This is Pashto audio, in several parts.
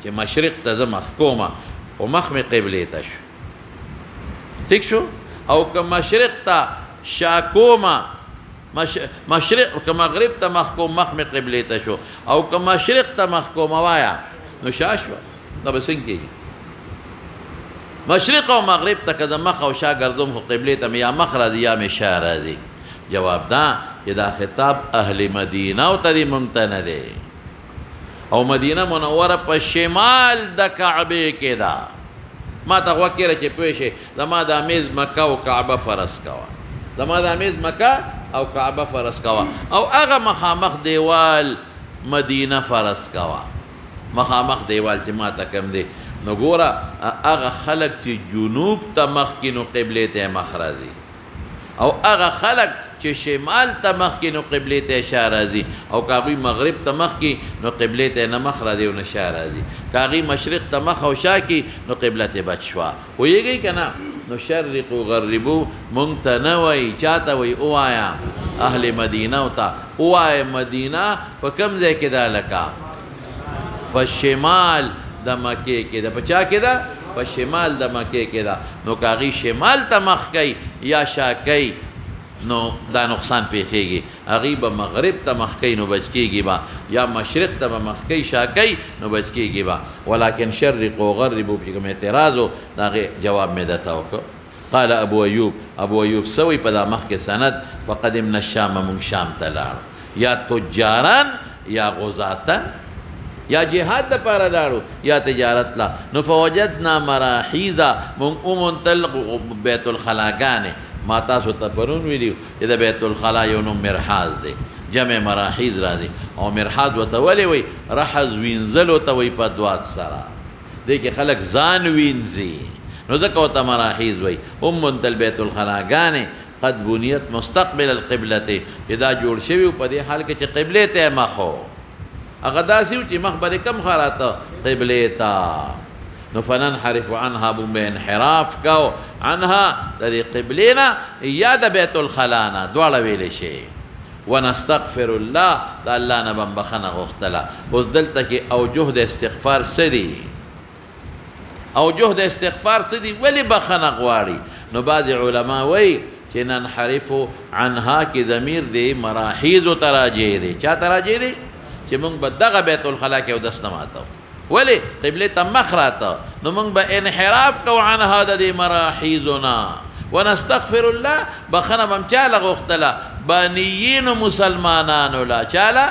چې مشرق ته زه مخ کومه او مخ مې قبلې ته شو ٹھیک شو او که مشرق ته شا کومه مشرق که مغرب ته مخ کوم مخ مې قبلې ته شو او که مشرق ته مخ کومه وایا نو شا شوه دا به څنګه کېږي مشرق او مغرب ته که د مخ او شا ګرځوم خو قبلې ته مې یا مخ راځي یا مې شا راځي جواب دا چې دا خطاب اهل مدینه او ته دې مونږ ته نه دی او مدینه منوره په شمال د کعبې کې ده ما ته غوږ کېره چې پوه شې زما د امیز مکه او کعبه فرض کوه زما د امیز مکه او کعبه فرض کوه او هغه مخامخ دیوال مدینه فرض کوه مخامخ دیوال چې ما ته کوم دی نو ګوره هغه خلک چې جنوب ته مخکې نو قبلې ته مخ راځي او هغه خلک چې شمال ته مخکې نو قبلې ته شا راځي او که هغوی مغرب ته مخکې نو قبلې ته نه مخ راځي او نه شا راځي که هغوی مشرق ته مخ او شا کي نو قبله ته بچ شوه پوهېږئ که نه نو شرقو غربو مونږ ته نه وایي چا ته وایي ووایه اهل مدینه ته ووایه مدینه په کوم ځای کې ده لکه په شمال د مکې کې ده په چا کې ده په شمال د مکې کې ده نو که هغوی شمال ته مخ کوي یا شا کوي نو دا نقصان پیښیږي هغوی به مغرب ته مخ کوي نو بچ کېږي به یا مشرق ته به مخ کوي شا کوي نو بچ کېږي به ولکن شرقو غربو چې کوم اعتراض و د هغې جواب مې درته وکړ قال ابو ایوب سوی په دا مخکې سند فقدمنا الشام مونږ شام ته لاړو یا تجاران یا غزاتن یا جهاد دپاره لاړو یا تجارت لا نو فوجدنا مراحیزا مونږ وموندل بیت الخلاګانې ما تاسو ته پرون ویلي چې د بیت الخلا یو نوم مرحاض دی جمع مراحیز راځي او مرحاض ورته ولې وایي رحض وینځلو ته وایي په دوات سره دې کې خلک ځان وینځي نو ځکه ورته مراحیز وایي وموندل بیت الخلاګانې قد بنیت مستقبل القبلة چې دا جوړ شوي په دې حال کې چې قبلې ته مخ و هغه داسې و چې مخ به کم خراته قبلې ته نو فننحرف عنها بوم انحراف کو عنها د دې قبلې نه یا د بیت الخلا نه دواړه ویلی شي ونستغفر الله د الله نه به بخښنه غوښتله اوس دلته کې اوجه د استغفار څه دي اوجه د استغفار څه دي ولې بخښنه غواړي نو بعضې علما وایي چې ننحرفو عنها کې ضمیر دی مراحیزو ته راجع دی چا ته راجع دی چې موږ به دغه بیت الخلا کې اودس نه ماتو ولې قبلې ته مخ راته نو موږ به انحراف کوو عنها د دې مراحیزونه ونستغفر الله بخښنه به هم چاله غوښتله بانیینو مسلمانانو له چاله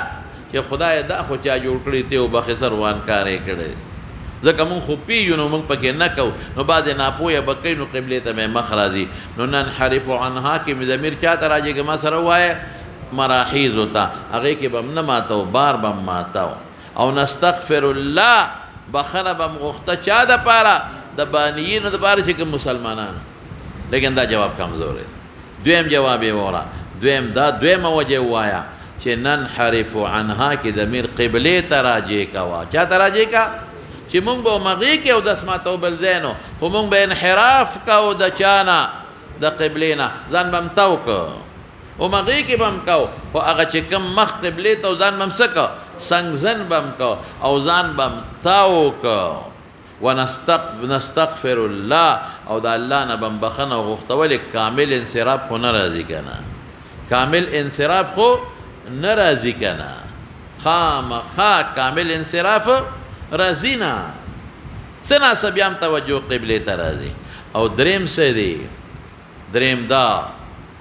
چې خدای دا خو چا جوړ کړي ته او بخسر وانکارې کړی ځکه مونږ خو پیږو نو مونږ پکې نه کوو نو بعد ناپویه به کوي نو قبلې ته مې مخ راځي نو ننحرف عنها کې مې ضمیر چا ته راځي که ما سره ووایه مراحیزو ته هغې کې به هم نه ماتو بار به هم ماتو او نستغفر الله بخښنه به هم غوښته چا دپاره د بانیینو دپاره چې کوم مسلمانان لیکن دا جواب کمزور دی دویم جواب یې ووره دویمه وجه ووایه چې ننحرف عنها کې ضمیر قبلې ته راجع کوه چا ته راجع که چې مونږ به همغې کې اودس ماتو بل ځای نو خو مونږ به انحراف کوو د چا نه د قبلې نه ځان به هم تو که همغې کې به هم کوو خو هغه چې کوم مخ قبلې ته ځان به هم څه که سنګزن به هم که او ځان به هم تاو که ونستغفر الله او د الله نه به هم بخښنه وغوښته ولې کامل انصراف خو نه راځي که نه کامل انصراف خو نه راځي که نه خامخا کامل انصراف راځي نه څه ناڅه بیا هم توجه قبلې ته راځي او دریم څه دی دریم دا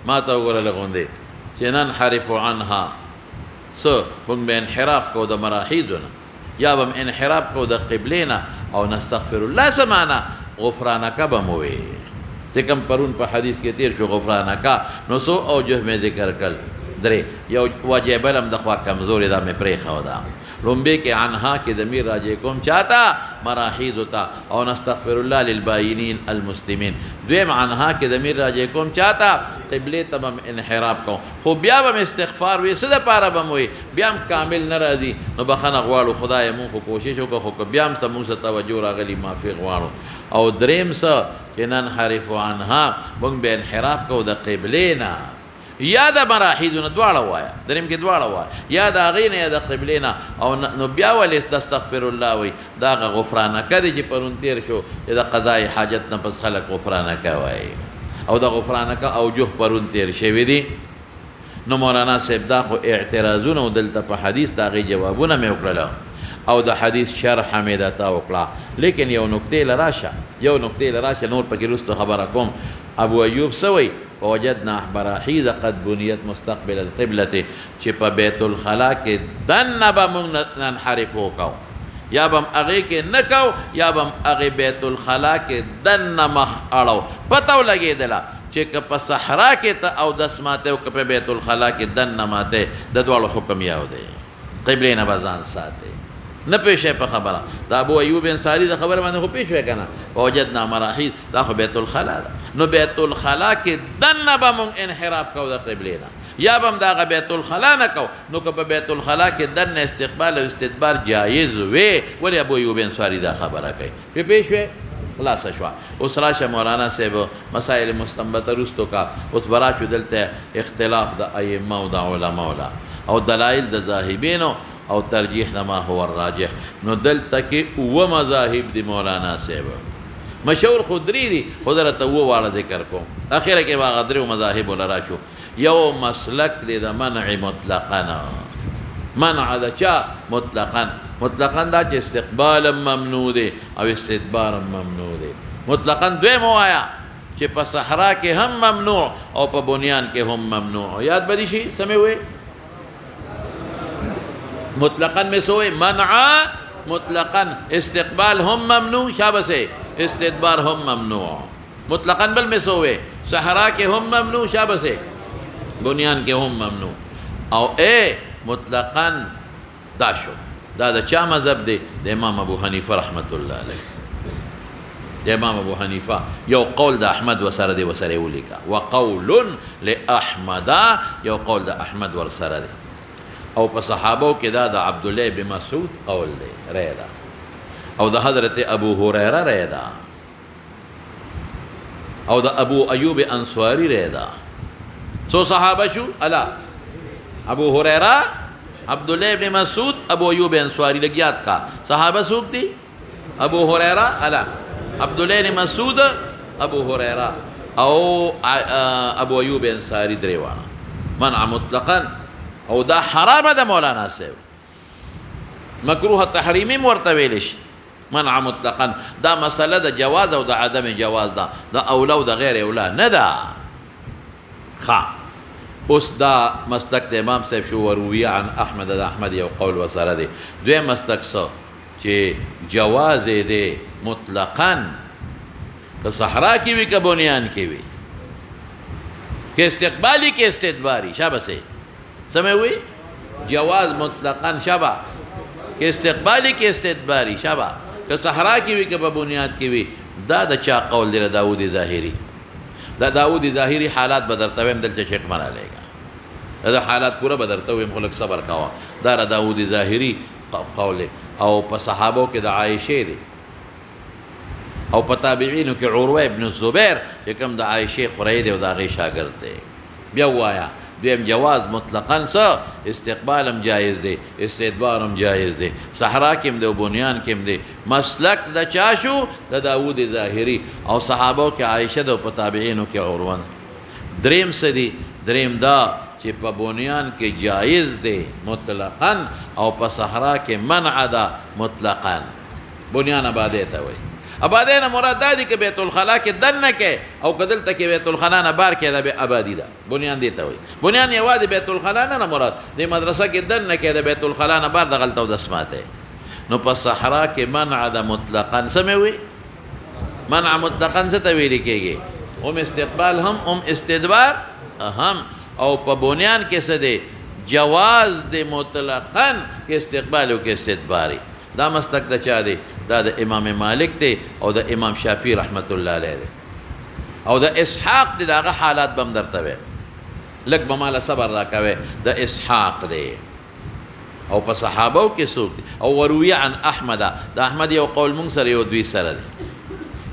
ما ته وګوره لغوندې چې ننحرف عنها څه موږ به انحراف کوو د مراحیزو نه یا به هم انحراف کوو د قبلې نه او نستغفر الله څه معنا غفرانکه به مو وي چې کوم پرون په حدیث کې تیر شو غفرانکه نو څو اوجه مې ذکر کړل درې یو وجه بل هم د خوا کمزورې دا مې پرېښوده لومبے کے عنہا کے ضمیر راجع کوم چاہتا مراحیض ہوتا او نستغفر اللہ للبائنین المسلمین دویم عنہا کے ضمیر راجع کوم چاہتا قبلے تبم انحراب کو خو بیا بم استغفار وی صدا پارا بم وی بیام کامل نرازی نو بخنه غواړو خدای مون خو کوشش وکړو خو بیام ته مون څه توجه راغلی معافی غواړو او دریم څه چې ننحرف عنها مونږ به انحراف کو د قبلې نه یا د مراحیدونه دواړه وایه دریم کې دواړه وایه یا د هغې نه یا د قبلې نه او نو بیا ولې تستغفر الله وایي دا هغه غفرانکه دی چې پرون تېر شو چې د قضای حاجت نه پس خلک غفرانکه وایي او د غفرانکه اوجه پرون تېر شوي دي نو مولانا صاحب دا خو اعتراضونه دلته په حدیث د هغې جوابونه مې وکړله او د حدیث شرح مې درته وکړه لیکن یو نکتې له راشه نور پکې وروسته خبره کوم ابو ایوب څه وایي ووجدنا براحیض قد بنیت مستقبل القبلة چې په بیت الخلا کې دننه به موږ ننحرف وکړو یا به هم هغې کې نه کوو یا به هم هغې بیت الخلا کې دننه مخ اړو پته ولګېدله چې که په صحرا کې ته اودس ماته او که په بیت الخلا کې دننه ماته د دواړو حکم یو دی قبلې نه به ځان ساتئ نه پیښه په خبره د ابو ایوب انصاري د خبره باندې خو پیښ وی کنه وجدنا مراحیض دا خو بیت الخلا ده نو بیت الخلا کې دننه به مونږ انحراف کوو د قبلې نه یا به هم د هغه بیت الخلا نه کوو نو که په بیت الخلا کې دننه استقبال او استدبار جایز وی ولې ابو ایوب انصاري دا خبره کوي پیښ وی خلاصه شوه اوس راشه مولانا صاحب مسائل مستنبطه رستو کا اوس براشو دلته اختلاف د ائمه او د علماء او دلایل د ذاهبینو او ترجیح د ما هو الراجح نو دلته کې اوه مذاهب دي مولانا صاحب مشهور خدری دي خو درته اوه واړه ذکر کوم اخره کې به هغه درېو مذاهبو له راشو یو مسلک دی د منع مطلقا منع د چا مطلقا دا چې استقبال ممنوع دی او استدبار ممنوع دی مطلقا دویم ووایه چې په صحرا کې هم ممنوع او په بنیان کې هم ممنوع یاد به دي شي سمې وی مطلقا میں سوئے منع مطلقا استقبال هم ممنوع شابه سے استدبار هم ممنوع مطلقا بل میں سوئے صحرا کے هم ممنوع شابه سے بنیان کے هم ممنوع او اے مطلقا دا شو دا چا مذہب دے دا امام ابو حنیفہ رحمت اللہ علیہ دا امام ابو حنیفہ یو قول دا احمد وسر دے وسر اولی کا وقول لأحمد یو قول دا احمد ورسر دے او په صحابو کې دا د عبدالله بن مسعود قول دی رأی دا او د حضرت ابو هریره رأی دا او د ابو ایوب انصاری رأی دا سو صحابه شو الا ابو هریره عبدالله بن مسعود ابو ایوب انصاری لګیات کا صحابه سوق دي ابو هریره الا عبدالله بن مسعود ابو هریره او ابو ایوب انصاری دریوانه منع مطلقا او دا حرام ده مولانا صاحب مکروه تحریمی ورته ویل شي منع مطلقا دا مسله د جواز او د عدم جواز ده د اولا او د غیر اولا نه ده اوس دا مسلک د امام صاحب شو ورویه عن احمد د احمد یو قول وسره دی دویم مسلک څه چې جواز دی مطلقا که صحرا کې وي که بنیان کې وي که استقبالی که استدباری شابه سي سموي جواز مطلقا شبا که استقبالی که استدباری شبا که صحرا کی وی که په بنیاد کی وی دا د چا قول دی داوود ظاهری دا داوود ظاهری حالات بدرته ویم دلته شیخ منا لګا دا حالات پورا بدرته ویم خلک صبر کاوه دا داوود ظاهری قول او په صحابو کې د عائشه دی او په تابعینو کې عروه ابن الزبیر چې کوم د عائشه خوري دی او دا غي شاګرد دی بیا وایا دویم جواز مطلقا سا استقبالم جایز دی استدبارم جایز دی صحرا کم دی و بنیان کم دی مسلک دا چاشو دا داود ظاهری او صحابو که عائشه دا و پتابعینو که عروان دریم سدی دریم دا چې په بنیان کې جایز دی مطلقا او په صحرا کې منع دا مطلقا بنیان آباده ته وایي آباده نه مراد دا دی که بیت الخلا کې دننه کې او که دلته کې بیت الخلا نه بار کې دا به آبادي ده بنیان دی ته وایي بنیان یوازې بیت الخلا نه مراد دی مدرسه کې دننه کې د بیت الخلا نه بار د غلطه او د سماته نو په صحرا کې منع ده مطلقا سموي منع مطلقا څه ته ویل کېږي هم استقبال هم استدبار هم او په بنیان کې څه دی جواز دی مطلقا کې استقبال او کې استدباري دا مسلک د چا دی دا د امام مالک دی او د امام شافعی رحمت الله علیه دی او د اسحاق دی داغه حالات بم درته وي لک بماله صبر راکوي د اسحاق دی او په صحابو کې څوک دی او وروي عن احمد د احمد یو قول مونږ سره یو دوی سره دی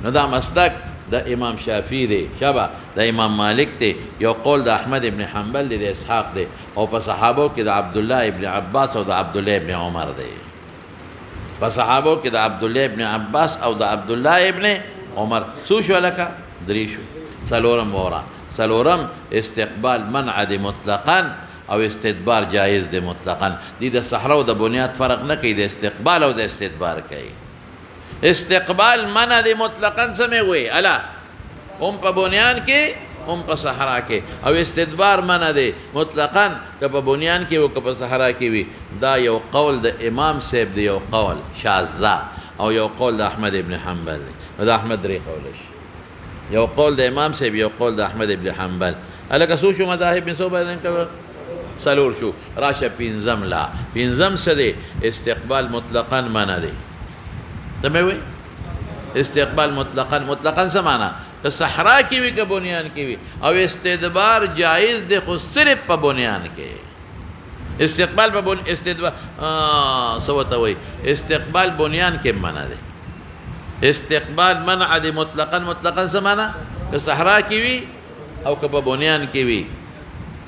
نو دا مسلک د امام شافعي دی شبا د امام مالک دی یو قول د احمد ابن حنبل دی د اسحاق دی او په صحابو کې د عبد الله ابن عباس او د عبد الله ابن عمر دی په صحابو کې د عبد الله ابن عباس او د عبد الله ابن عمر څو شو لکه درې شو څلورم وره څلورم استقبال منع دی مطلقاً او استدبار جایز دی مطلقاً دی د صحرا او د بنیاد فرق نه کوي د استقبال او د استدبار کوي استقبال منع دی مطلقاً سمې وي الا هم په بنیان کې هم په صحرا کې او استدبار منع دی مطلقاً که په بنیان کې او که په صحرا کې وي دا یو قول د امام صاحب دی یو قول شاذ او یو قول د احمد ابن حنبل دی دا احمد درې قول شي یو قول د امام صاحب یو قول د احمد ابن حنبل الکه څو شو مذاهب من سو بیان کوي سلور شو راشه پینځم لا پینځم څه دی استقبال مطلقاً منع دی تمه وي استقبال مطلقاً څه معنا که صحرا کې وي که بنیان کې وي او استدبار جایز دی خو صرف په بنیان کې استقبال په استدبار سوته وي استقبال بنیان کې منع دی استقبال منع دی مطلقاً څه معنا که صحرا کې وي او که په بنیان کې وي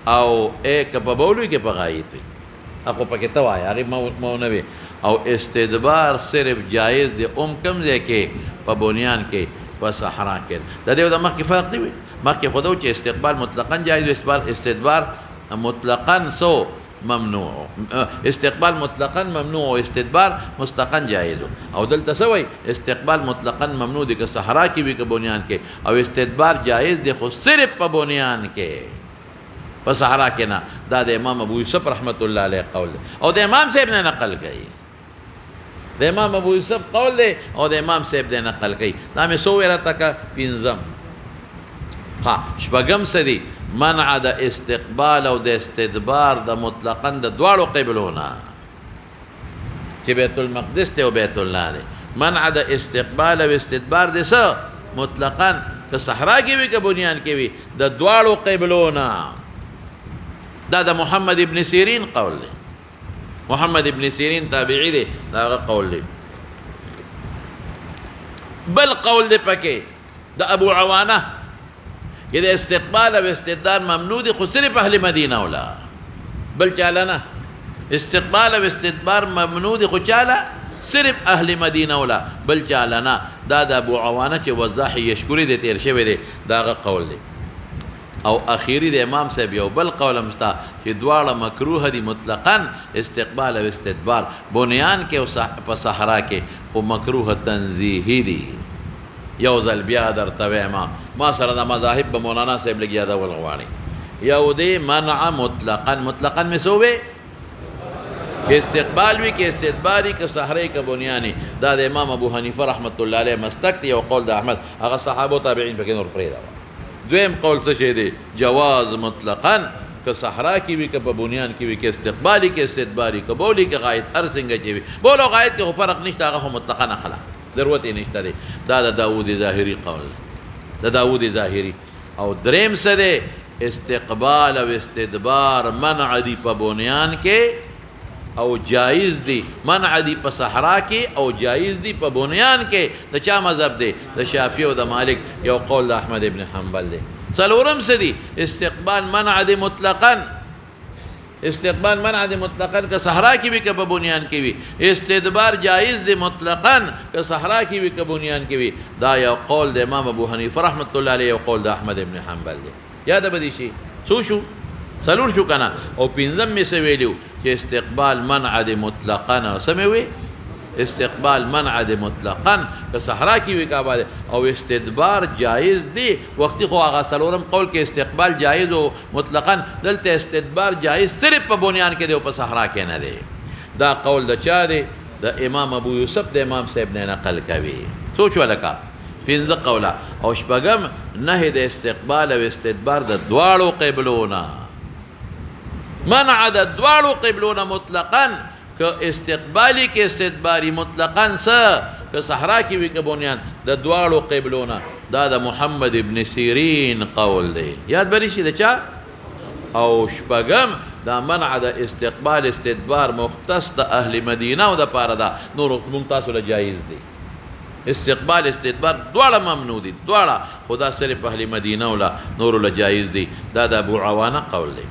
او که په بولوي کې په غایط وي اخو پکې ته وایه هغې مونه وي او استدبار صرف جایز دی کم ځای کې په بنیان کې په صحرا کې د دې د مخکې فرق دی وي مخکې خو دا چې استقبال مطلقاً جایز استدبار مطلقاً سو ممنوع استقبال مطلقاً ممنوع او استدبار مطلقاً جایز او دلته څه وایي استقبال مطلقاً ممنوع دی که صحرا کې وي که بنیان کې او استدبار جایز دی خو صرف په بنیان کې په صحرا کې نه دا د امام ابو یوسف رحمت الله علیه قول دی او د امام صاحب نه نقل کوي د امام ابو یوسف قول دی او د امام صاحب نه نقل کوي دا مې سو ویره تکه پنځم ها شپږم څه دی منع د استقبال او د استدبار د مطلقاً د دواړو قبلونه چې بیت المقدس دی او بیت الله دی منع د استقبال او استدبار د څه مطلقاً که صحرا کې وي که بنیان کې وي د دواړو قبلونه دا د محمد ابن سیرین قول دی محمد ابن سیرین تابعی دی دا قول دی بل قول دی پکې د ابو عوانه کہ د استقبال او استدبار ممنوع دی خو صرف اهل مدینه ولا بل چاله نه استقبال او استدبار ممنوع دی خو چاله صرف اهل مدینه ولا بل چاله نه دا د ابو عوانه چې وضاح یشکری دی تیر شوی دی دا قول دی او اخیری د امام صاحب یو بل قول مستا چې دواړه مکروه دي مطلقاً استقبال او استدبار بنیان کې او په صحرا کې خو مکروه تنزیهی دي یو ځل بیا درته وایم ما سره د مذاهب به مولانا صاحب لګیا دا ول غواړي یو دی منع مطلقاً مې سوې که استقبال وي که استدباری که صحرا که بنیانی دا د امام ابو حنیفه رحمت الله علیه مستک دی او قول د احمد هغه صحابه تابعین پکې نور پرېږده دویم قول څه شی دی جواز مطلقاً که صحرا کې وي که په بنیان کې وي که استقبالي که استدباري که بولي که غایط هر څنګه چې وي بول او غایط کې خو فرق نشته هغه خو مطلقاً اخلا ضرورت یې نشته دی دا د داود ظاهري قول د داود ظاهري او دریم څه دی استقبال او استدبار منع دی په بنیان کې او جایز دی منع دی په صحرا کې او جایز دی په بنیان کې د چا مذهب دی د شافعي او د مالک یو قول د احمد ابن حنبل دی څلورم څه دی استقبال منع دی مطلقاً استقبال منع دی مطلقاً که صحرا کې وي که په بنیان کې وي استدبار جایز دی مطلقاً که صحرا کې وي که بنیان کې وي دا یو قول د امام ابو حنیفه رحمت الله علیه یو قول د احمد ابن حنبل دی یاد به دي شي څو شو څلور شو کنه او پنځم مې څه ویلو چې استقبال منع دی مطلقاً سمې وي استقبال منع دی مطلقاً که صحرا کې وي که آباد او استدبار جایز دی وختي خو هغه څلورم قول کې استقبال جایز او مطلقاً دلته استدبار جایز صرف په بنیان کې دی او په صحرا کې نه دی دا قول د چا دی د امام ابو یوسف د امام صاحب نه نقل کوي سوچ ولکه پنځه قوله او شپږم نهي د استقبال او استدبار د دواړو قبلونه منع د دواړو قبلونه مطلقاً که استقبالی که استدباری مطلقاً څه که صحرا کې وي که بنیان د دواړو قبلونه دا د محمد ابن سیرین قول دی یاد بری شي د چا او شپږم دا منع د استقبال استدبار مختص د اهل مدینه او د پاره دا نور ممتاز له جایز دی استقبال استدبار دواړه ممنوع دي دواړه خدا صرف اهل مدینه ولا نور له جایز دي دا د ابو عوانه قول دی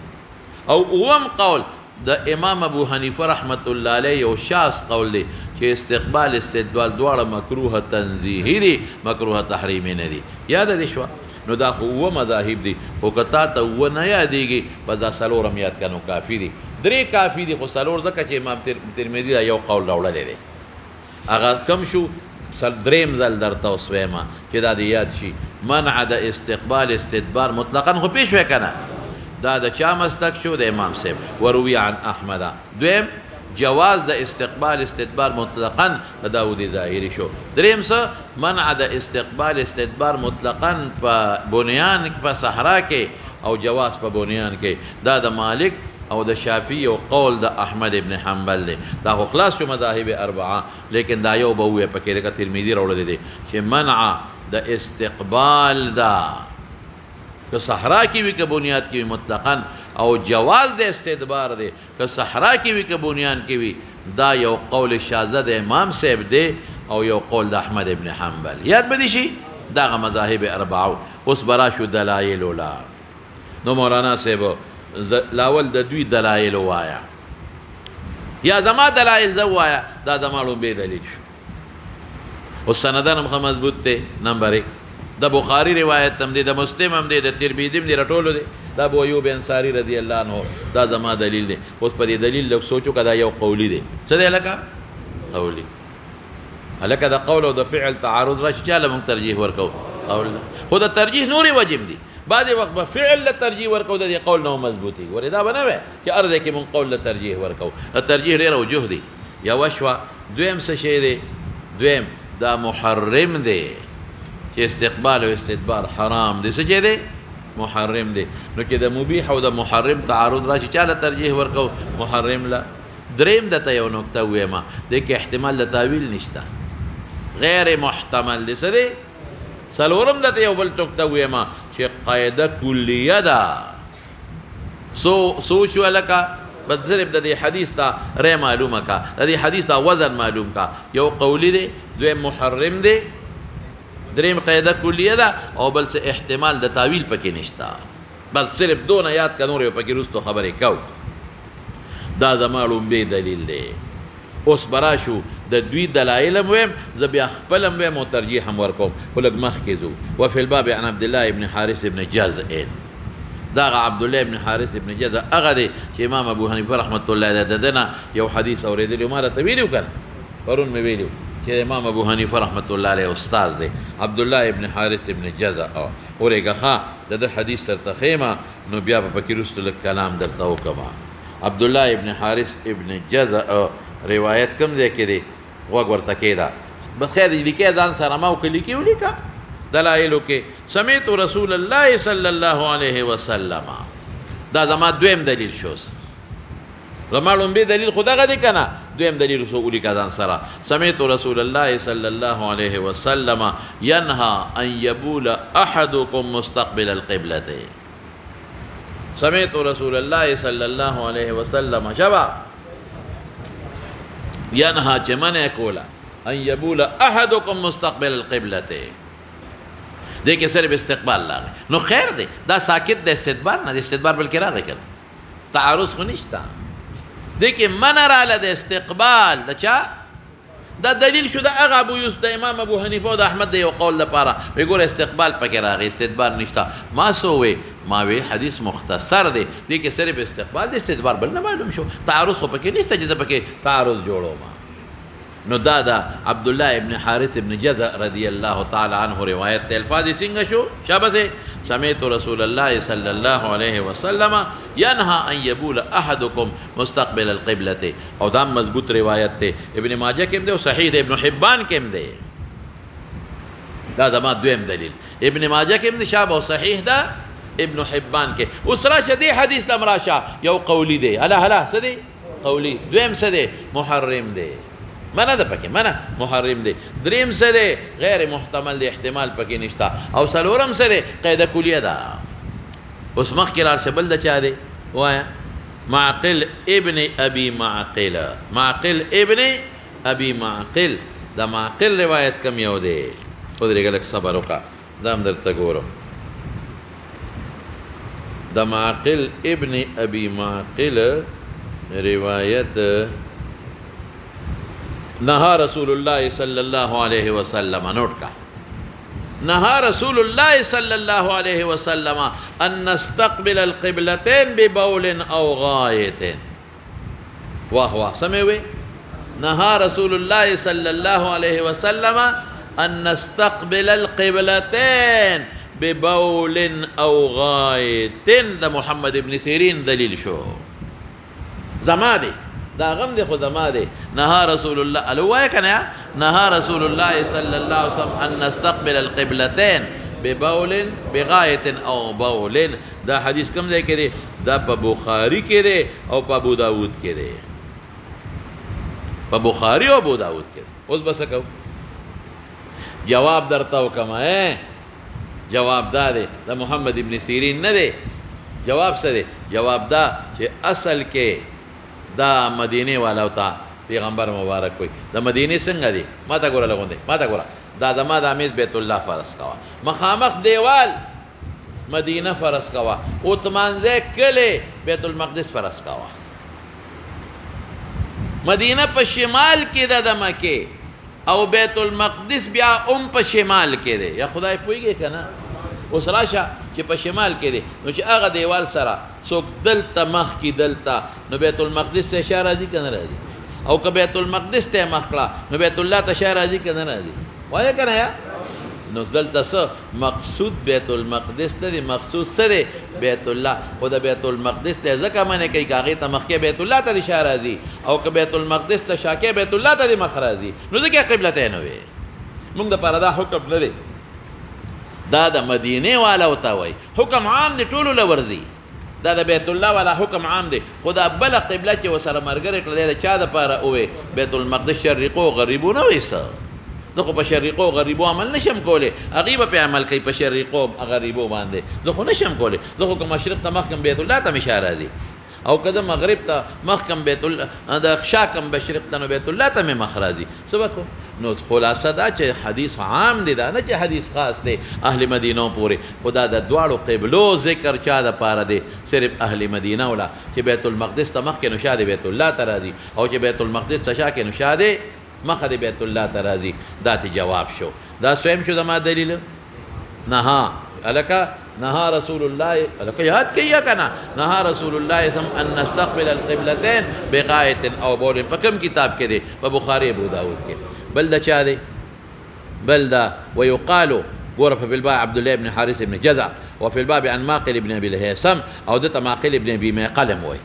او اوم قول د امام ابو حنیفه رحمت الله علیه یو شاذ قول دی چې استقبال استدبار دواړه مکروه تنزیهی دي مکروه تحریمی نه دي یاد دي شو نو دا خو و مذاهب دي او کتا ته و نه یادېږي بس دا څلورم یاد کنو کافي دي درې کافي دي خو څلور ځکه چې امام ترمذي یو قول راوړلی دی هغه کم شو دریم ځل درته اوس وایم چې دا دې یاد شي منع د استقبال استدبار مطلقا خو پیش وی کنه دا د چا مسلک شو د امام صاحب وروي عن احمد دویم جواز د استقبال استدبار مطلقا د داودی ظاهری شو دریم څه منع د استقبال استدبار مطلقا په بنیان په صحرا کې او جواز په بنیان کې دا د مالک او د شافعي او قول د احمد ابن حنبل دی دا خو خلاص شو مذاهب اربعه لیکن دا یو به وي پکې د ترمذی راوړل دي چې منع د استقبال دا که صحرا کې وي که بنیاد کې وي مطلقا او جواز د استدبار دی که صحرا کې وي که بنیان کې وي دا یو قول شاذ د امام صاحب دی او یو قول د احمد ابن حنبل یاد به دي شي دغه مذاهب اربعه اوس برا شو دلایل ولا نو مولانا صاحب لاول د دوی دلایل وایا یا زما دلایل زه وایا دا زما لومبې دلیل شو او سندن هم مضبوط دی نمبر 1 د بخاری روایت هم دی د مسلم هم دی د ترمذی هم دی رټولو دی دا ابو ایوب انصاری رضی الله عنه دا زما دلیل دی اوس په دې دلیل لږ سوچو کدا یو قولی دی څه دی لکه قولی هلکه د قول او د فعل تعارض راشي چاله مونږ ترجیح ورکو قول خو د ترجیح نورې واجب دی بعض وقت به فعل له ترجیح ورکو د دې قول نه مضبوطي ورې دا به نه وي چې ارزه کې مونږ قول له ترجیح ورکو ترجیح ډېره وجوه دی یوه شوه دویم څه شی دی دویم دا محرم دی چې استقبال او استدبار حرام دی څه شی دی محرم دی نو چې د مبیح او د محرم تعارض راشي چا له ترجیح ورکو محرم له دریم دته یو نکته ویمه دی کې احتمال د تاویل نشته غیر محتمل دی څه دی څلورم دته یو بل نکته ویمه چې قاعده کلیه ده سو شو لکه بس صرف د دې حدیث ته ری معلومه کا د دې حدیث ته وزن معلوم کا یو قولی دی دویم محرم دی دریم قاعده کلیه ده او بل څه احتمال د تاویل پکې نشته بس صرف دونه یاد کا نور یو پکې رستو خبرې کو دا زما لومبې دلیل دی اوس برا شو د دوی دلایل هم ویم زه بیا خپل هم ویم او ترجیح هم ورکوم خو لږ مخکې ځو وفي الباب عن عبد الله ابن حارث ابن جزء دغه عبد الله ابن حارث ابن جزء هغه دی چې امام ابو حنیفه رحمت الله علیه د دنه یو حدیث اورېدلی ما راته ویلي کنه پرون مې ویلي چې امام ابو حنیفه رحمت الله علیه استاد دی عبد الله ابن حارث ابن جزء اورېږه ښه د ده حدیث درته ښیمه نو بیا به پکې وروسته لږ کلام درته وکړم عبد الله ابن حارث ابن جزء روایت کم ځای کې دی غوږ ورته کېده بس خیر لیکې ځان سره ما وکړه لیکې ولیکه دلایلو کې سمعت رسول الله صلی الله علیه وسلم دا زما دویم دلیل شو زما لومبې دلیل خو دغه دی که نه دویم دلیل شو ولیکه ځان سره سمعت رسول الله صلی الله علیه وسلم ینهى ان یبول احدکم مستقبل القبلة سمعت رسول الله صلی الله علیه وسلم شبا ینها چې منع کوله ان یبول احدکم مستقبل القبلة دې کې صرف استقبال راغی نو خیر دی دا ساکت د استدبار نه د استدبار بلکې راغی کنه تعارض خو نشته دې کې منع راله د استقبال د چا دا دلیل شو د هغه ابو یوسف د امام ابو حنیفه او د احمد د یو قول لپاره وی ګوره استقبال پکې راغی استدبار نشته ما سو وی ما وی حدیث مختصر دی دې کې صرف استقبال د استدبار بل نه معلوم شو تعارض خو پکې نشته چې د پکې تعارض جوړو ما نو دا عبد الله ابن حارث ابن جزء رضی الله تعالی عنه روایت ته الفاظ څنګه شو شابه سمعت رسول الله صلی الله علیه وسلم ینهى ان یبول احدکم مستقبل القبلة او دا مضبوط روایت ته ابن ماجه کې دی او صحیح ابن حبان کې دی دا زما دویم دلیل ابن ماجه کې دی شابه او صحیح دا ابن حبان کې اوس راشه دی حدیث لم راشه یو قولی دی هلا څه دی قولی دویم څه دی محرم دی منع ده پکې منع محرم دی دریم څه دی غیر محتمل دی احتمال پکې نشته او څلورم څه دی قاعده کلیه ده اوس مخکې لاړ شه بل د چا دی وایا معقل ابن ابي معقل معقل ابن ابي معقل د معقل روایت کم یو دی ودرېږه لږ صبر وکړه دا هم درته ګورم د معقل ابن ابي معقل روایت نهى رسول الله صلى الله عليه وسلم نوٹ کا نهى رسول الله صلى الله عليه وسلم أن نستقبل القبلتين ببول أو غائط وهو سمعوا نهى رسول الله صلى الله عليه وسلم أن نستقبل القبلتين ببول أو غائط ده محمد ابن سيرين دليل شو زمادي دا غم دي خو زما دي نهى رسول الله الواية كان نهى رسول الله صلى الله عليه وسلم أن نستقبل القبلتين ببول بغاية أو بول دا حديث كم زي كده دا پا بخاري كده أو پا ابو داود كده پا بخاري أو ابو داود كده اوز بسكو جواب درتاو كما جواب دا دي دا محمد ابن سيرين نه دي جواب څه دی جواب دا چې اصل کې دا مدینه والا وتا پیغمبر مبارک کوي د مدینه څنګه دی ما تا ګوره لګوندې ما تا ګوره دا د ما د امیز بیت الله فرض کوا مخامخ دیوال مدینه فرض کوا او تمانځه کله بیت المقدس فرض کوا مدینه په شمال کې ده د مکه او بیت المقدس بیا په شمال کې ده یا خدای پويږي کنه اوس راشه چې په شمال کې دی نو چې هغه دیوال سره څوک دلته مخ کې دلته نو بیت المقدس ته اشاره راځي که نه راځي او که بیت المقدس ته مخ کړه نو بیت الله ته اشاره راځي که نه راځي وایه که نه یا نو دلته څه مقصود بیت المقدس نه دی مقصود څه دی بیت الله خو د بیت المقدس ته ځکه منې کوي که هغې ته مخکې بیت الله ته د اشاره راځي او که بیت المقدس ته شاکې بیت الله ته د مخ راځي نو ځکه قبلته نه وي موږ دپاره دا حکم نه دی دا د مدینه والا وتا وای حکم عام دی ټولو لورځي دا د بیت الله والا حکم عام دی خدا بل قبله چې وسره مرګره کړل دا چا د پاره اوه بیت المقدس شرقو غربو نه وېسه زه خو په شرقو غربو عمل نشم کوله غیبه په عمل کوي په شرقو غربو باندې زه خو نشم کوله زه خو کوم مشرق ته مخکم بیت الله ته اشاره دي او کده مغرب ته مخکم بیت الله د شاکم مشرق ته بیت الله ته مخراجي سبکو نو خلاصه دا چې حدیث عام دی دا نه چې حدیث خاص دی اهل مدینه پورې خدا د دواړو قبلو ذکر چا د پاره دی صرف اهل مدینه ولا چې بیت المقدس ته مخکې نشاده بیت الله ته راځي او چې بیت المقدس ته شاکې نشاده مخه دی بیت الله ته راځي دا ته جواب شو دا سویم شو زما دلیل نه ها الکه نهى رسول الله یاد کیا کنا نهى رسول الله سم ان نستقبل القبلتين بغایت او بول په کوم کتاب کې دی په بخاری ابو داود کې بل دا چا دی بل دا ويقال غرف في الباب عبد الله بن حارث بن جزع وفي الباب عن ماقل بن ابي الهيثم او د ماقل بن ابي مقلم وي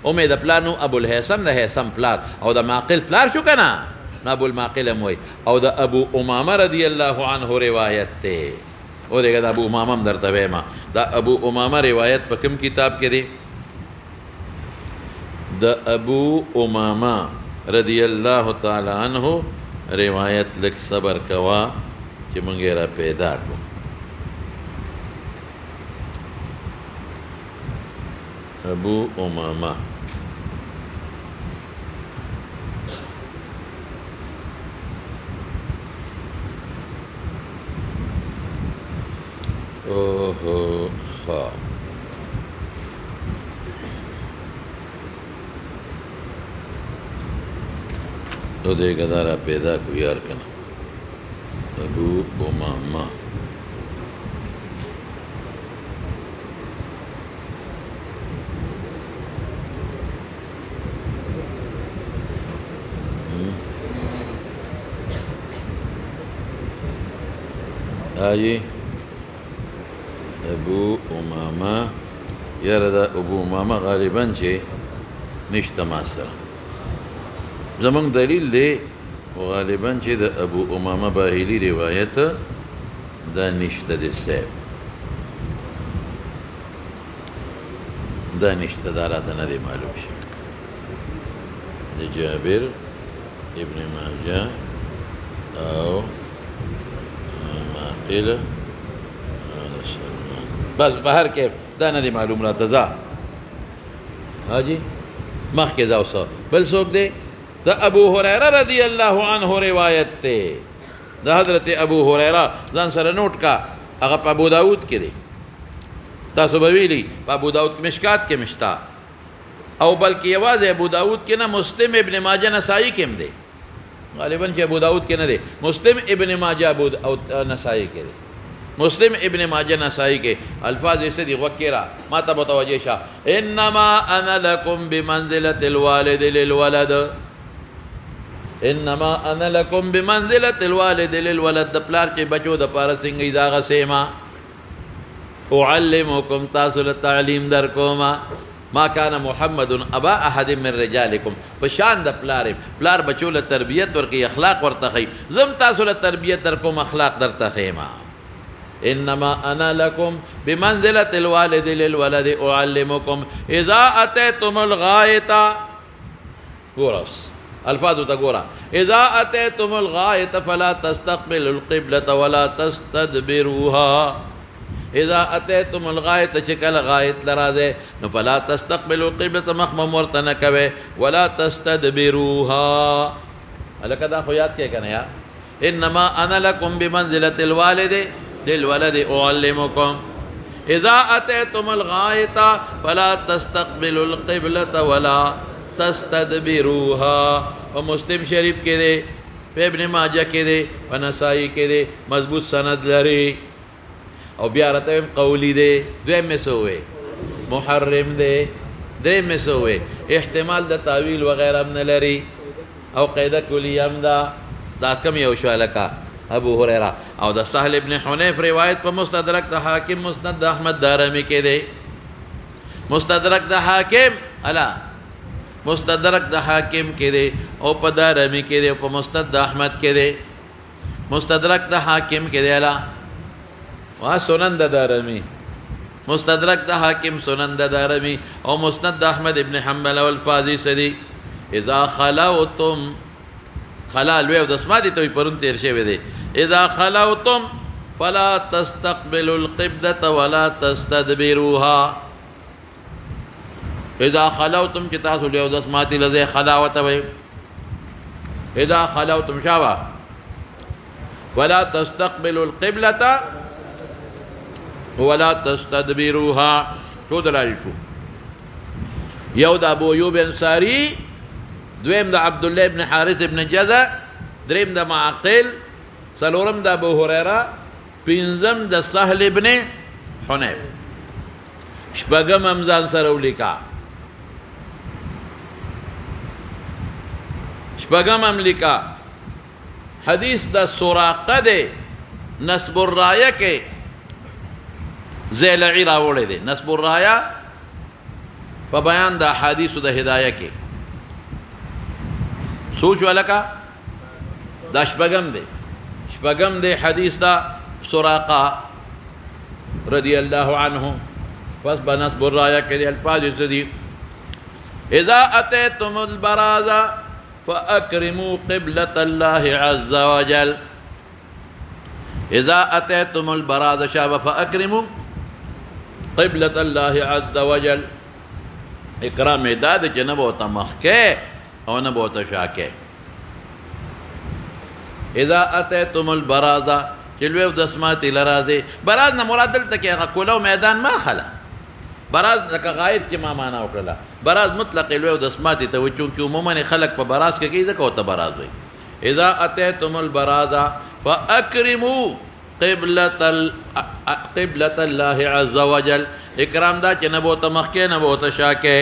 امید پلانو ابو الهيثم د هيثم پلار او د ماقل پلار شو کنا ابو الماقلم وي او د ابو امامه رضی الله عنه روایت ته او دغه د ابو امامه درته وایم دا ابو امامه روایت په کوم کتاب کې دی د ابو امامه رضی الله تعالی عنه روایت لک صبر کوا چې مونږ را پیدا کړو ابو امامه اوه ها تو دیگه دارا پیدا کو یار کنا ابو امامه آجی ابو امامه یاره دا ابو امامه غالبا چې نشته ما سره زمونږ دلیل دی غالبا چې د ابو امامه باهلي روایت دا نشته دی صاحب دا نشته دا راته نه دی معلوم شي د جابر ابن ماجه او معقله بس بهر کې دا نه دی معلوم راته ځه حاجي مخکې ځه اوسه بل څوک دی دا ابو هريره رضی الله عنه روایت ته دا حضرت ابو هريره ځان سره نوٹ کا هغه په ابو داود کې دی تاسو به ویلي په ابو داود کې مشکات کې مشتا او بلکې یوازې ابو داود کې نه مسلم ابن ماجه نسائی کې هم دی غالبا چې ابو داود کې نه دی مسلم ابن ماجه ابو او نسائی کې دی مسلم ابن ماجه نسائی کے الفاظ ایسے دی غکرہ ما تا متوجہ شاہ انما انا لکم بمنزلت الوالد للولد انما انا لکم بمنزلت الوالد للولد دا پلار چے بچو دا پارا سنگی داغا سیما اعلمکم تاسل تعلیم در کوما ما کان محمد ابا احد من رجالکم پشان دا پلار بچو لتربیت ورکی اخلاق ورتخی زم تاسل تربیت در کوم اخلاق در تخیما انما انا لکم بمنزلت الوالد للولد اعلمکم اذا اتیتم الغائطہ گورس الفاظ تا گورا اذا اتیتم الغائط فلا تستقبل القبلة ولا تستدبروها اذا اتیتم الغائط چکل غائط لرازے فلا تستقبل القبلة مخمم ورتنکوے ولا تستدبروها الکہ دا خویات کیا کہنا یا انما انا لکم بمنزلت الوالد للولد اعلمکم اذا اتیتم الغائط فلا تستقبلوا القبلة ولا تستدبروها ومسلم شریف کے دے ابن ماجہ کے دے ونسائی کے دے مضبوط سند لری او بیارتیم قولی دے دویم میں سوئے محرم دے دریم میں سوئے احتمال دا تاویل وغیرہ من لری او قیدہ کلیم دا کم یوشو لکا ابو هريره او دا سهل ابن حنیف روایت په مستدرک دا حاکم مسند دا احمد دارمی کې دی مستدرک دا حاکم الا مستدرک دا حاکم کې دی او په دارمی کې دی او په مسند دا احمد کې دی مستدرک دا حاکم کې دی الا وا سنن دا دارمی مستدرک دا حاکم سنن دا دارمی او مسند دا احمد ابن حنبل والفاظی سدی اذا خلوتم خلال وی او دسماتی توی پرون تیر شوی دی اذا خلوتم فلا تستقبلوا القبلة ولا تستدبروها اذا خلوتم چی تاسو لیو دسماتی لزے خلاوتا وی اذا خلوتم شاوا ولا تستقبلوا القبلة ولا تستدبروها شو دلالی شو یو دا ابو ایوب انصاری دویم دا عبداللہ ابن حارث ابن جزا دریم دا معقل سلورم دا ابو هريره پینزم دا سهل ابن حنیف شپگم امزان سرولی کا شپگم املیکا حدیث دا سراقہ دے نسب الرایہ کے زیلعی راوڑے دے نسب الرایہ پا بیان دا حدیث دا ہدایہ کے سوچ والا کا دا شپگم دے حدیث دا سراقہ رضی اللہ عنہ پس بنسب الرایہ کے دے الفاظ دی اذا اتیتم البراز فاکرموا قبلة اللہ عز وجل اذا اتیتم البراز شاب فاکرموا قبلة اللہ عز وجل اکرام داد چے نبوتا مخکے او نبوتا شاکے اذا اتیتم البرازہ چلویو دسماتی لرازے براز نا مراد دلتا کہ اگا کولو میدان ما خلا براز لکا غائد چی ما مانا اکرلا براز مطلق لویو دسماتی تا چونکہ عموماً خلق پا براز کے کی دکا ہوتا براز ہوئی اذا اتیتم البرازہ فاکرموا قبلة اللہ عز وجل اکرام دا چی نبوتا مخکے نبوتا شاکے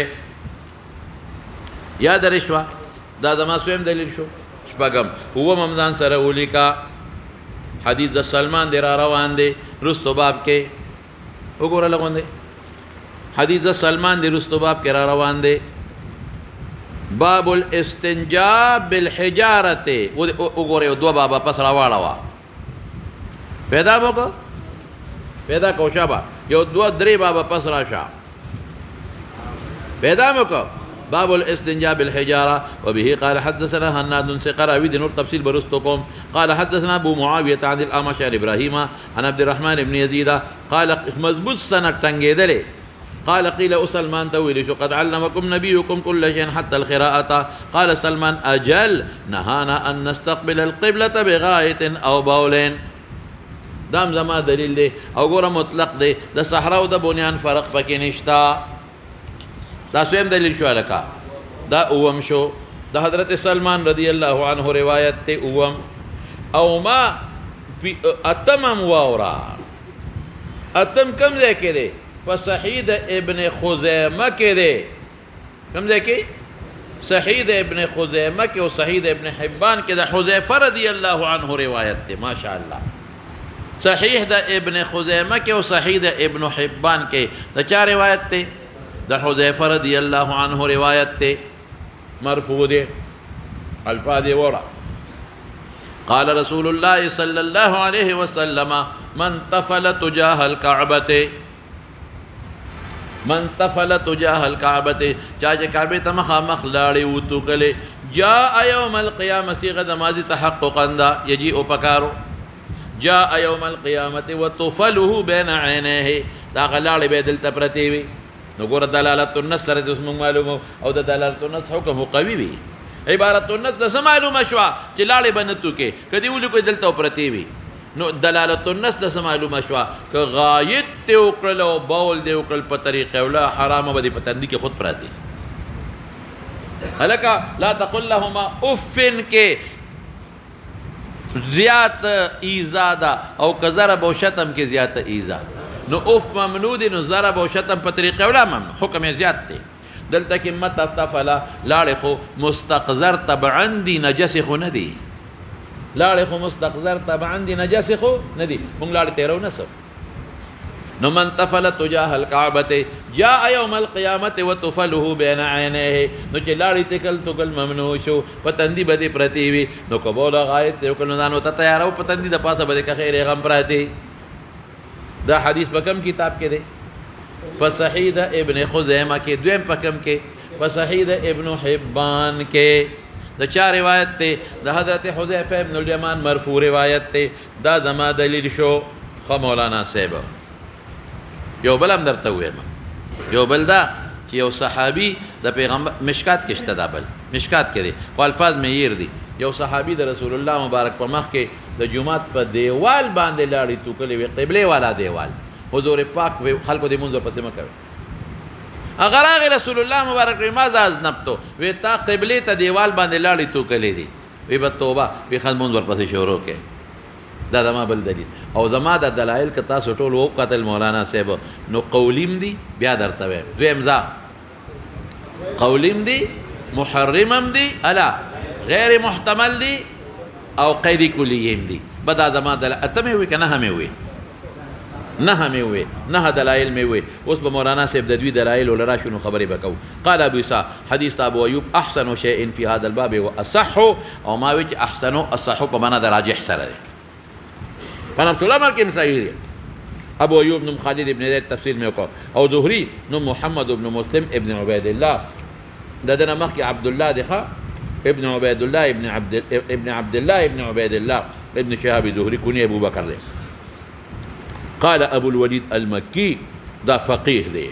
یاد رشوہ دا دما سویم دلیل شو شپگم هو ممزان سر اولی کا حدیث دا سلمان دے را روان دے رستو باب کے اگورا لگون دے حدیث دا سلمان دے رستو باب کے را روان دے باب الاستنجاء بالحجارت اگورے دو بابا پس روالا وا پیدا موکو پیدا کو شابا یو دو دری بابا پس راشا پیدا موکو باب الاستنجاء بالحجارة وبه قال حدثنا هناد سقر أبي نور تفصيل برستكم قال حدثنا أبو معاوية عن الأعمش عن إبراهيم عن عبد الرحمن بن يزيد قال مضبوط سنة تنگیدلے قال قيل سلمان تويل شو قد علمكم نبيكم كل شيء حتى القراءة قال سلمان أجل نهانا أن نستقبل القبلة بغاية أو بول دام زما دلیل دی او ګوره مطلق دی د صحرا او د بنیان فرق پکې نشتا دا سویم دلیل شو لکه دا اوم شو د حضرت سلمان رضی الله عنه روایت ته اوم او ما اتمم واورا اتم کم ځای کې دی په صحیح د ابن خزیمه کې دی کم ځای کې صحیح د ابن خزیمه کې او صحیح د ابن حبان کې د حذیفه رضی الله عنه روایت دی ماشاء الله صحیح د ابن خزیمه کې او صحیح د ابن حبان کې د چا روایت دی د حذیفه رضی الله عنه روایت دی مرفوع دی الفاظ ورا قال رسول الله صلى الله عليه وسلم من طفل تجاه الكعبة من طفل تجاه الكعبة چاچه کعبه ته مخامخ لاړې وتو کله جاء يوم القيامه صيغه د ماضي تحققا دا يجيء پکارو جاء يوم القيامه وطفله بين عينيه دا غلاړې به دلته پرتی وي نو ګور دلالت النص سره د معلومه او د دلالت النص حکم قوي وي عبارت النص د معلومه شو چې لاړې بنتو کې کدی ولي کوئی دلته پرتی وي نو دلالت النص د معلومه شو ک غایت ته وکړل او بول دی وکړل په طریقه ولا حرامه بدی پتندي کې خود پراتی الکا لا تقل لهما افن کې زیات ایزادا او ک ضرب او شتم کې زیات ایزا نو اف ممنوع دي نو ضرب او شتم په طریقه ولا ممنوع حکم زیات دی دلته کې متطفلا لاړې خو مستقذر طبعا دي نجس خو نه دي لاړې خو مستقذر طبعا دي نجس خو نه دي موږ لاړې تیرو نسب نو من طفل تجاه الكعبه جاء يوم القيامه وطفله بين عينيه نو چې لاړې تکل تکل ممنوع شو پتندي بده پرتی وي نو قبول غایت ته کله ځان وته تیارو پتندي د پاسه بده که خیر غم پراتی دا حدیث په کوم کتاب کې دی په صحیح د ابن خزیمه کې دویم په کوم کې په صحیح د ابن حبان کې د چا روایت ته د حضرت حذیفه ابن الیمان مرفوع روایت ته دا زما دلیل شو خو مولانا صاحب یو بل هم درته وایم یو بل دا چې یو صحابي د پیغمبر مشکات کې شته دا بل مشکات کې دی خو الفاظ معیر دي یو صحابي د رسول الله مبارک په مخ کې د جمعات په دیوال باندې لاړې توکلې وي قبله والا دیوال حضور پاک وی خلکو دې مونږ پسې مکوي اگر هغه رسول الله مبارک ما زاز نبتو وی تا قبله ته دیوال باندې لاړې توکلې دي وی به توبه وی خل مونږ ورپسې شروع کې دا زما بل دلیل او زما د دلایل ک تاسو ټول وو قتل مولانا صاحب نو قولیم دي بیا درته وي دویم ځا قولیم دي محرمم دي الا غیر محتمل دي او قید کلیم دي بدا زما دل اتمه وی کنه همه وی نه همه وی نه دلایل می وی اوس به مولانا صاحب د دوی دلایل ولرا شنو خبرې وکاو قال ابو عيسى حديث ابو ايوب احسن شيء في هذا الباب واصح او ما وی احسن اصح په معنا د راجح سره دی فنم طول عمر کې صحیح دی ابو ايوب نم خالد ابن زيد تفسیر می وکاو او زهري نم محمد ابن مسلم ابن عبيد الله ددنا مخي عبد الله دخه ابن عبيد الله ابن عبد الله ابن عبيد الله ابن شهاب زهري كني ابو بكر ده قال ابو الوليد المكي دا فقيه ده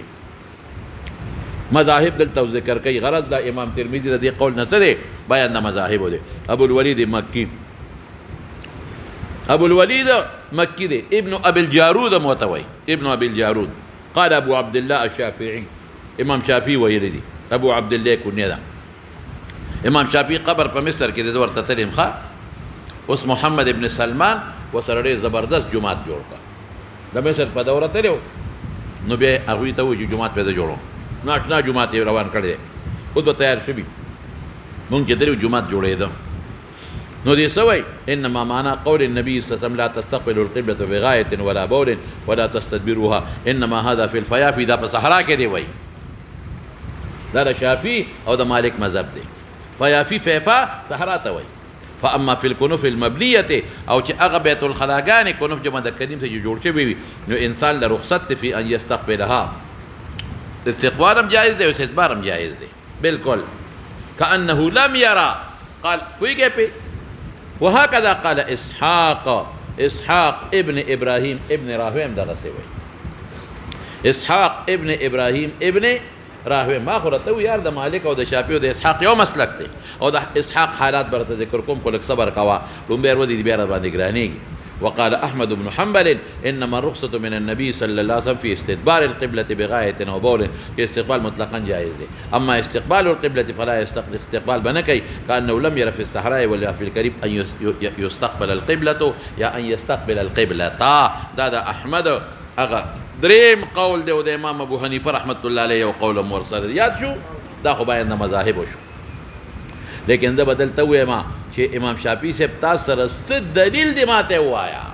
مذاهب دلته ذکر کوي غرض دا امام ترمذی رضی قول نه تره بیان د مذاهب ده ابو الوليد مكي ابو الوليد مكي ده ابن ابي الجارود متوي ابن ابي الجارود قال ابو عبد الله الشافعي امام شافعي ويردي ابو عبد الله كنيه ده امام شافعي قبر په مصر کې د ورته تلم ښا اوس محمد ابن سلمان وسره زبردست جماعت جوړ کړ د مصر په دوره تلو نو به هغه ته وجو جماعت پیدا جوړو ناشنا جماعت روان کړی او ته تیار شوی مونږ چې درو جماعت جوړې ده نو دې سوي انما معنا قول النبي صلى الله عليه وسلم لا تستقبلوا القبلة بغاية ولا بول ولا تستدبروها انما هذا في الفيافي دا په صحرا کې دی وای دا شافعي او د مالک مذهب دی فيافي فيفا صحرا ته وای فاما في الكنوف المبنيه او چې هغه بیت الخلاګان کنوف جمع د قدیم ته جوړ شوی وي نو انسان له رخصت في ان يستقبلها استقبالم جائز دی او استدبارم جائز دی بالکل كانه لم يرى قال کوئی په وهكذا قال اسحاق ابن ابراهيم ابن راهویم دغه سی وي اسحاق ابن ابراهیم ابن راهوی. ما خو راته یار د مالک او د شافعي او د اسحاق یو مسلک دی او د اسحاق حالات برته ذکر کوم، خو لږ صبر کوه، لومبی ورودي بیا را باندې ګرانېږي. وقال أحمد بن حنبل إنما الرخصة من النبي صلى الله عليه وسلم في استدبار القبلة بغاية أو بول، استقبال مطلقا جائز دي. أما استقبال القبلة فلا استقبال بنكي كأنه لم ير في الصحراء ولا في الكريم أن يستقبل القبلة يا أن يستقبل القبلة. دا أحمد أغا دريم قول دي وده إمام أبو حنيفة رحمة الله عليه وقول مرسل ياد شو دا خو باید مذاهب شو. لیکن زه بدلته ویما چې امام شافعي صاحب تاسو سره څه دلیل دی ماته ووایه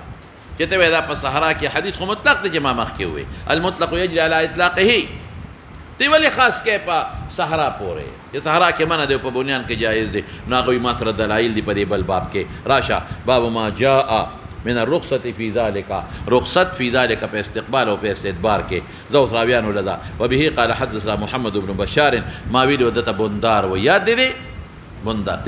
چې ته وایې دا په صحرا کې حدیث خو مطلق دی چې ما مخکې ووایې المطلق یجري علی اطلاقه، تی ولې خاص کې په صحرا پورې چې صحرا کې منع دی په بنیان کې جایز دی. نو هغوی ما سره دلایل دی په دې بل باب کې راشه، باب ما جاء من الرخصة في ذلك، رخصت في ذلك په استقبال او په استدبار کې. ذو راویانو لدا وبه قال حدثنا محمد بن بشار ما ویلو دته بندار و یاد دی بندار